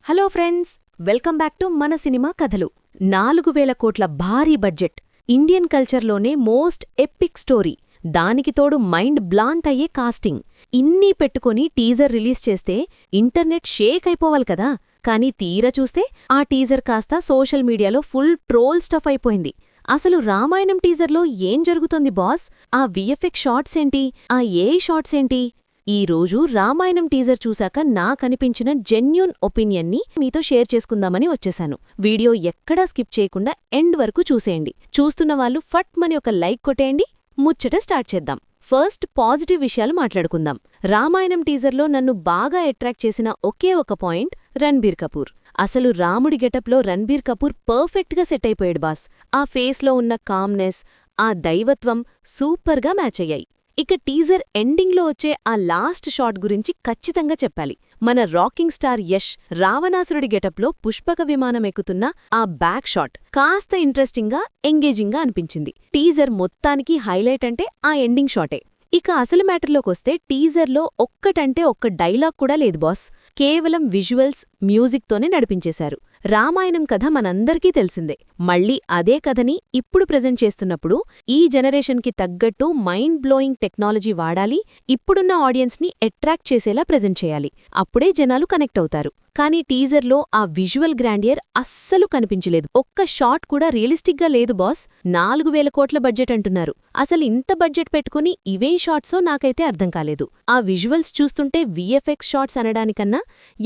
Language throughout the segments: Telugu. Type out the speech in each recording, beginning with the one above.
Hello friends, welcome back to మన సినిమా కథలు. 4000 కోట్ల భారీ బడ్జెట్, ఇండియన్ కల్చర్లోనే మోస్ట్ ఎపిక్ స్టోరీ, దానికి తోడు మైండ్ బ్లాంక్ అయ్యే కాస్టింగ్. ఇన్నీ పెట్టుకొని టీజర్ రిలీజ్ చేస్తే ఇంటర్నెట్ షేక్ అయిపోవాలి కదా. కానీ తీరా చూస్తే ఆ టీజర్ కాస్త సోషల్ మీడియాలో ఫుల్ ట్రోల్ స్టఫ్ అయిపోయింది. అసలు రామాయణం టీజర్లో ఏం జరుగుతోంది బాస్? ఆ విఎఫ్ఎక్స్ షాట్స్ ఏంటి? ఆ ఏఐ షాట్స్ ఏంటి? ఈ రోజు రామాయణం టీజర్ చూశాక నాకనిపించిన జెన్యూన్ ఒపీనియన్ని మీతో షేర్ చేసుకుందామని వచ్చేశాను. వీడియో ఎక్కడా స్కిప్ చేయకుండా ఎండ్ వరకు చూసేయండి. చూస్తున్న వాళ్ళు ఫట్ మని ఒక లైక్ కొట్టేయండి. ముచ్చట స్టార్ట్ చేద్దాం. ఫస్ట్ పాజిటివ్ విషయాలు మాట్లాడుకుందాం. రామాయణం టీజర్లో నన్ను బాగా అట్రాక్ట్ చేసిన ఒకే ఒక పాయింట్ రణ్బీర్ కపూర్. అసలు రాముడి గెటప్లో రణ్బీర్ కపూర్ పర్ఫెక్ట్గా సెట్ అయిపోయాడు బాస్. ఆ ఫేస్లో ఉన్న కామ్నెస్, ఆ దైవత్వం సూపర్గా మ్యాచ్ అయ్యాయి. ఇక టీజర్ ఎండింగ్లో వచ్చే ఆ లాస్ట్ షాట్ గురించి ఖచ్చితంగా చెప్పాలి. మన రాకింగ్ స్టార్ యష్ రావణాసురుడి గెటప్లో పుష్పక విమానం ఎక్కుతున్న ఆ బ్యాక్ షాట్ కాస్త ఇంట్రెస్టింగ్గా, ఎంగేజింగ్గా అనిపించింది. టీజర్ మొత్తానికి హైలైట్ అంటే ఆ ఎండింగ్ షాటే. ఇక అసలు మ్యాటర్లోకొస్తే టీజర్లో ఒక్కటంటే ఒక్క డైలాగ్ కూడా లేదు బాస్. కేవలం విజువల్స్, మ్యూజిక్తోనే నడిపించేశారు. రామాయణం కథ మనందరికీ తెలిసిందే. మళ్ళీ అదే కథని ఇప్పుడు ప్రెజెంట్ చేస్తున్నప్పుడు ఈ జనరేషన్కి తగ్గట్టు మైండ్ బ్లోయింగ్ టెక్నాలజీ వాడాలి. ఇప్పుడున్న ఆడియన్స్ని అట్రాక్ట్ చేసేలా ప్రెజెంట్ చేయాలి. అప్పుడే జనాలు కనెక్ట్ అవుతారు. కానీ టీజర్లో ఆ విజువల్ గ్రాండియర్ అస్సలు కనిపించలేదు. ఒక్క షాట్ కూడా రియలిస్టిక్గా లేదు బాస్. 4000 కోట్ల బడ్జెట్ అంటున్నారు. అసలు ఇంత బడ్జెట్ పెట్టుకుని ఇవేం షాట్సో నాకైతే అర్థం కాలేదు. ఆ విజువల్స్ చూస్తుంటే విఎఫ్ఎక్స్ షాట్స్ అనడానికన్నా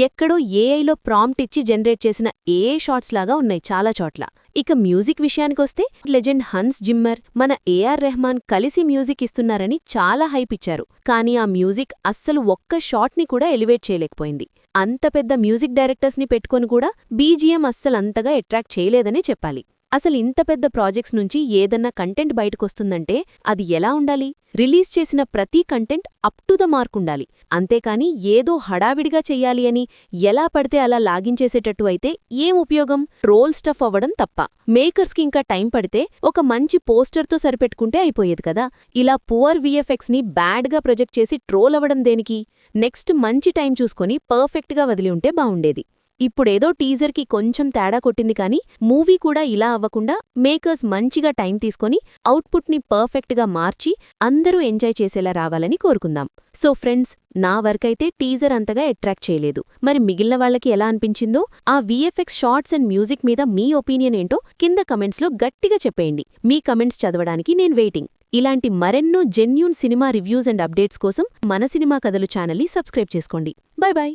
ఎక్కడో ఏఐలో ప్రాంప్ట్ ఇచ్చి జనరేట్ చేసిన ఏఐ షాట్స్ లాగా ఉన్నాయి చాలా చోట్ల. ఇక మ్యూజిక్ విషయానికొస్తే లెజెండ్ హన్స్ జిమ్మర్, మన ఏఆర్ రెహమాన్ కలిసి మ్యూజిక్ ఇస్తున్నారని చాలా హైప్ ఇచ్చారు. కానీ ఆ మ్యూజిక్ అస్సలు ఒక్క షాట్ని కూడా ఎలివేట్ చేయలేకపోయింది. అంత పెద్ద మ్యూజిక్ డైరెక్టర్స్ని పెట్టుకొని కూడా బీజిఎం అస్సలంతగా అట్రాక్ట్ చేయలేదనే చెప్పాలి. అసలు ఇంత పెద్ద ప్రాజెక్ట్స్ నుంచి ఏదన్నా కంటెంట్ బయటకొస్తుందంటే అది ఎలా ఉండాలి? రిలీజ్ చేసిన ప్రతి content up to the mark ఉండాలి. అంతేకాని ఏదో హడావిడిగా చెయ్యాలి అని ఎలా పడితే అలా లాగించేసేటట్టు అయితే ఏం ఉపయోగం? ట్రోల్ స్టఫ్ అవ్వడం తప్ప. మేకర్స్కి ఇంకా టైం పడితే ఒక మంచి పోస్టర్తో సరిపెట్టుకుంటే అయిపోయేది కదా. ఇలా పువర్ విఎఫ్ఎక్స్ని బ్యాడ్గా ప్రొజెక్ట్ చేసి ట్రోల్ అవ్వడం దేనికి? నెక్స్ట్ మంచి టైం చూసుకొని పర్ఫెక్ట్గా వదిలి ఉంటే బావుండేది. ఇప్పుడేదో టీజర్కి కొంచెం తేడా కొట్టింది కానీ మూవీ కూడా ఇలా అవ్వకుండా మేకర్స్ మంచిగా టైం తీసుకొని అవుట్పుట్ని పర్ఫెక్ట్గా మార్చి అందరూ ఎంజాయ్ చేసేలా రావాలని కోరుకుందాం. సో ఫ్రెండ్స్, నా వర్కైతే టీజర్ అంతగా అట్రాక్ట్ చేయలేదు. మరి మిగిలిన వాళ్ళకి ఎలా అనిపించిందో, ఆ విఎఫ్ఎక్స్ షార్ట్స్ అండ్ మ్యూజిక్ మీద మీ ఒపీనియన్ ఏంటో కింద కమెంట్స్లో గట్టిగా చెప్పేయండి. మీ కమెంట్స్ చదవడానికి నేను వెయిటింగ్. ఇలాంటి మరెన్నో genuine cinema reviews and updates కోసం మన సినిమా కథలు ఛానల్ని సబ్స్క్రైబ్ చేసుకోండి. Bye bye.